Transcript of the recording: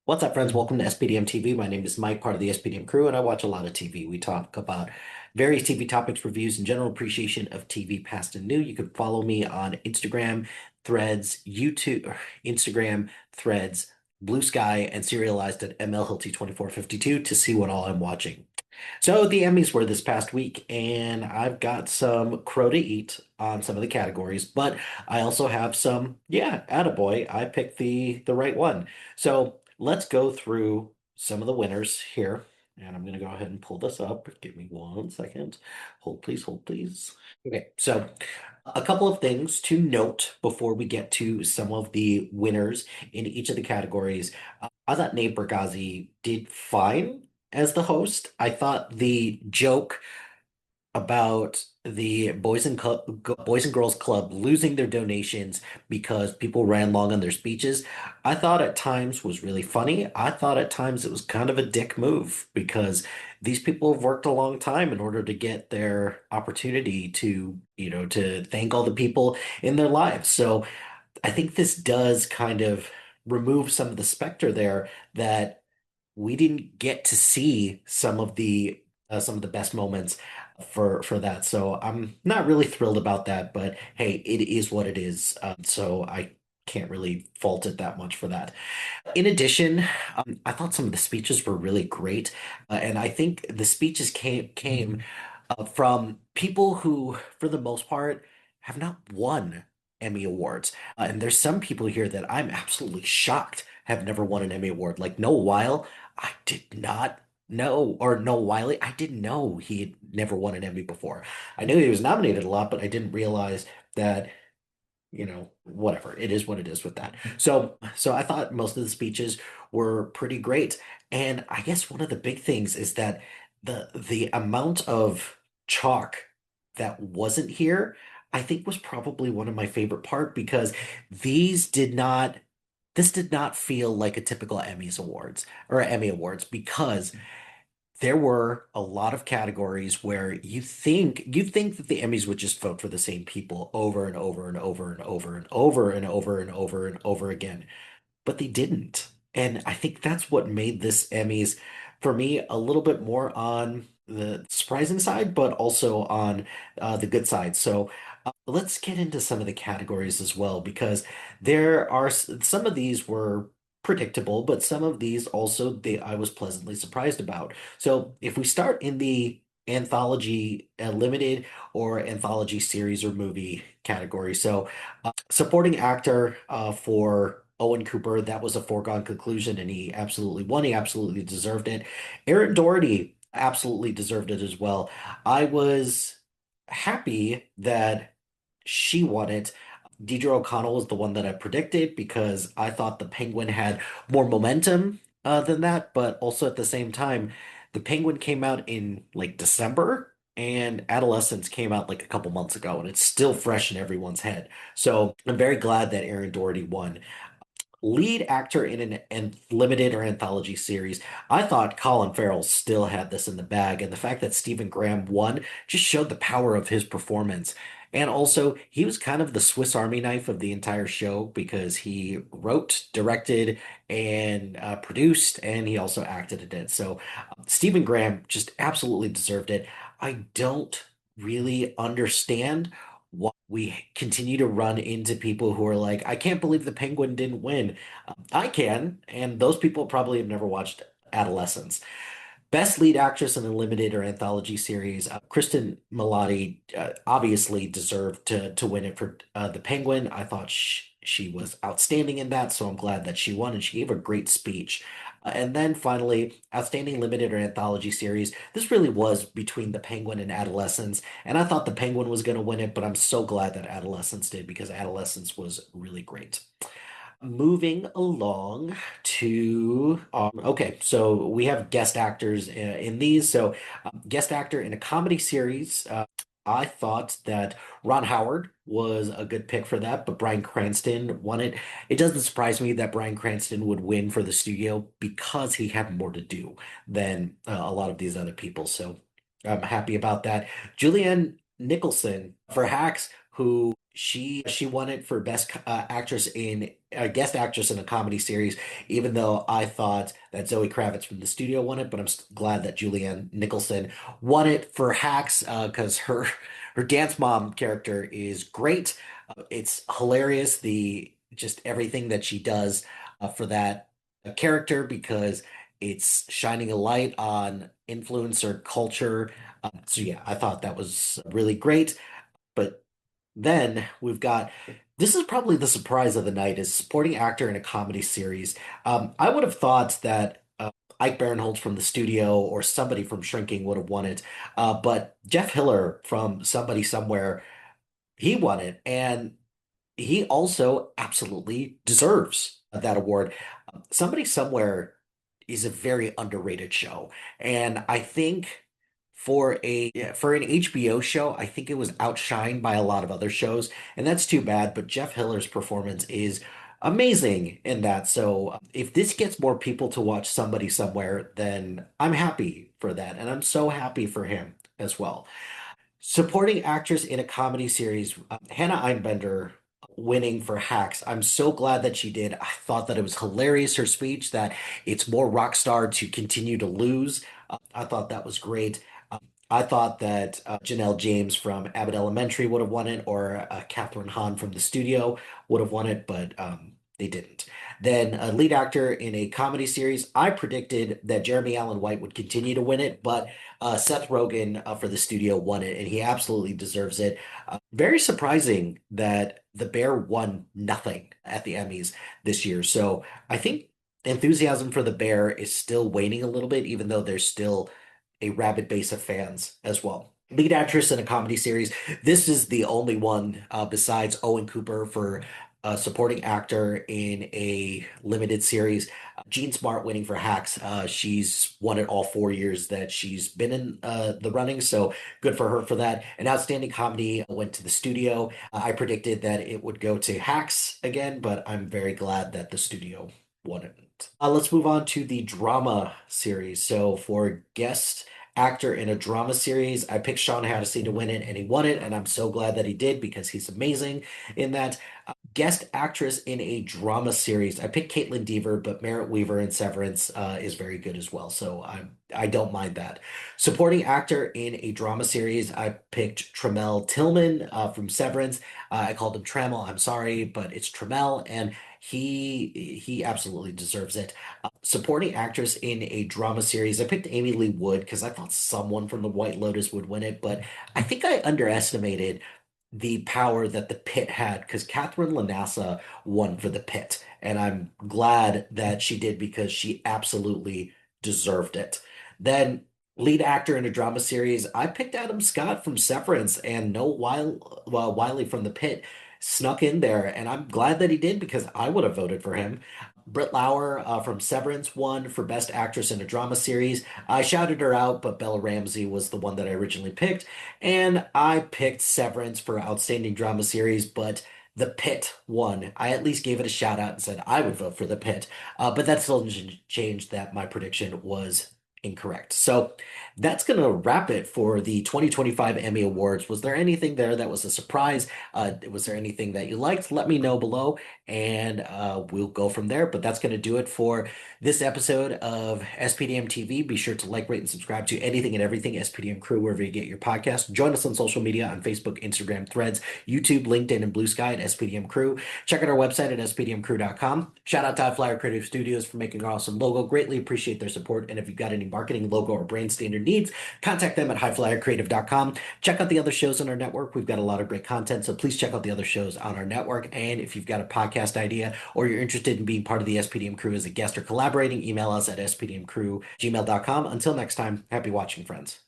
What's up, friends? Welcome to SPDM TV. My name is Mike, part of the SPDM crew, and I watch a lot of TV. We talk about various TV topics, reviews, and general appreciation of TV past and new. You can follow me on Instagram, Threads, Instagram, Threads, Blue Sky, and serialized at MLHilty2452 to see what all I'm watching. So the Emmys were this past week, and I've got some crow to eat on some of the categories, but I also have some, yeah, attaboy, I picked the right one. So let's go through some of the winners here. And I'm going to go ahead and pull this up. Give me 1 second. Hold, please, hold, please. Okay, so a couple of things to note before we get to some of the winners in each of the categories. I thought Nate Bargatze did fine as the host. I thought the joke about the Boys and Girls Club losing their donations because people ran long on their speeches, I thought at times was really funny. I thought at times it was kind of a dick move because these people have worked a long time in order to get their opportunity to, to thank all the people in their lives. So I think this does kind of remove some of the specter there that we didn't get to see some of the best moments for that. So I'm not really thrilled about that, but hey, it is what it is. So I can't really fault it that much for that. In addition, I thought some of the speeches were really great, and I think the speeches came from people who, for the most part, have not won Emmy Awards. And there's some people here that I'm absolutely shocked have never won an Emmy Award. Like Noah Weil, I did not know, or Noah Wiley, I didn't know he had never won an Emmy before. I knew he was nominated a lot, but I didn't realize that whatever. It is what it is with that. So I thought most of the speeches were pretty great. And I guess one of the big things is that the amount of chalk that wasn't here, I think was probably one of my favorite part because these did not this did not feel like a typical Emmys awards or Emmy awards because there were a lot of categories where you think that the Emmys would just vote for the same people over and over and over and over and over and over and over and over again, but they didn't. And I think that's what made this Emmys for me a little bit more on the surprising side, but also on the good side. So let's get into some of the categories as well, because there are some of these were predictable, but some of these also I was pleasantly surprised about. So if we start in the anthology limited or anthology series or movie category, so supporting actor for Owen Cooper, that was a foregone conclusion, and he absolutely won. He absolutely deserved it. Aaron Doherty absolutely deserved it as well. I was happy that she won it. Deidre O'Connell was the one that I predicted because I thought the Penguin had more momentum than that, but also at the same time, the Penguin came out in like December and Adolescence came out like a couple months ago, and it's still fresh in everyone's head. So I'm very glad that Aaron Doherty won. Lead actor in an limited or anthology series. I thought Colin Farrell still had this in the bag, and the fact that Stephen Graham won just showed the power of his performance. And also, he was kind of the Swiss Army knife of the entire show because he wrote, directed, and produced, and he also acted in it. So, Stephen Graham just absolutely deserved it. I don't really understand why we continue to run into people who are like, I can't believe the Penguin didn't win. I can, and those people probably have never watched Adolescence. Best lead actress in a limited or anthology series, Kristen Milotti obviously deserved to win it for the Penguin. I thought she was outstanding in that, so I'm glad that she won, and she gave a great speech. And then finally, outstanding limited or anthology series. This really was between the Penguin and Adolescence, and I thought the Penguin was going to win it, but I'm so glad that Adolescence did because Adolescence was really great. Moving along to okay, so we have guest actors in these. So, guest actor in a comedy series. I thought that Ron Howard was a good pick for that, but Bryan Cranston won it. It doesn't surprise me that Bryan Cranston would win for the studio because he had more to do than a lot of these other people. So I'm happy about that. Julianne Nicholson for Hacks, who she won it for best actress in a guest actress in a comedy series, even though I thought that Zoe Kravitz from the studio won it, but glad that Julianne Nicholson won it for Hacks because her dance mom character is great. It's hilarious, the just everything that she does for that character because it's shining a light on influencer culture. So yeah, I thought that was really great. But then we've got this is probably the surprise of the night is supporting actor in a comedy series. I would have thought that Ike Barinholtz from the studio or somebody from Shrinking would have won it. But Jeff Hiller from Somebody Somewhere, he won it. And he also absolutely deserves that award. Somebody Somewhere is a very underrated show, and I think for an HBO show, I think it was outshined by a lot of other shows, and that's too bad. But Jeff Hiller's performance is amazing in that. So if this gets more people to watch Somebody Somewhere, then I'm happy for that, and I'm so happy for him as well. Supporting actress in a comedy series, Hannah Einbender winning for Hacks. I'm so glad that she did. I thought that it was hilarious, her speech, that it's more rock star to continue to lose. I thought that was great. I thought that Janelle James from Abbott Elementary would have won it, or Catherine Hahn from the studio would have won it, but they didn't. Then lead actor in a comedy series, I predicted that Jeremy Allen White would continue to win it, but Seth Rogen for the studio won it, and he absolutely deserves it. Very surprising that The Bear won nothing at the Emmys this year. So I think enthusiasm for The Bear is still waning a little bit, even though there's still a rabid base of fans as well. Lead actress in a comedy series. This is the only one besides Owen Cooper for supporting actor in a limited series. Jean Smart winning for Hacks. She's won it all 4 years that she's been in the running, so good for her for that. An outstanding comedy went to the studio. I predicted that it would go to Hacks again, but I'm very glad that the studio won it. Let's move on to the drama series. So for guest actor in a drama series, I picked Sean Hannity to win it, and he won it, and I'm so glad that he did because he's amazing in that. Guest actress in a drama series, I picked Caitlin Dever, but Merritt Weaver in Severance is very good as well, so I don't mind that. Supporting actor in a drama series, I picked Tramell Tillman from Severance. I called him Trammell. I'm sorry, but it's Tramell, and he absolutely deserves it. Supporting actress in a drama series, I picked Amy Lee Wood because I thought someone from The White Lotus would win it, but I think I underestimated the power that the pit had because Catherine Lanassa won for the pit, and I'm glad that she did because she absolutely deserved it. Then lead actor in a drama series, I picked Adam Scott from Severance, and Wiley from the pit snuck in there, and I'm glad that he did because I would have voted for him. Britt Lauer from Severance won for Best Actress in a Drama Series. I shouted her out, but Bella Ramsey was the one that I originally picked. And I picked Severance for Outstanding Drama Series, but The Pit won. I at least gave it a shout out and said I would vote for The Pit. But that still didn't change that my prediction was incorrect. So that's going to wrap it for the 2025 Emmy Awards. Was there anything there that was a surprise? Was there anything that you liked? Let me know below and we'll go from there. But that's going to do it for this episode of SPDM TV. Be sure to like, rate, and subscribe to anything and everything SPDM Crew wherever you get your podcast. Join us on social media on Facebook, Instagram, Threads, YouTube, LinkedIn, and Blue Sky at SPDM Crew. Check out our website at spdmcrew.com. Shout out to High Flyer Creative Studios for making our awesome logo. Greatly appreciate their support. And if you've got any marketing, logo, or brand standard needs, contact them at highflyercreative.com. Check out the other shows on our network. We've got a lot of great content, so please check out the other shows on our network. And if you've got a podcast idea or you're interested in being part of the SPDM Crew as a guest or collaborating, email us at spdmcrew@gmail.com. Until next time, happy watching, friends.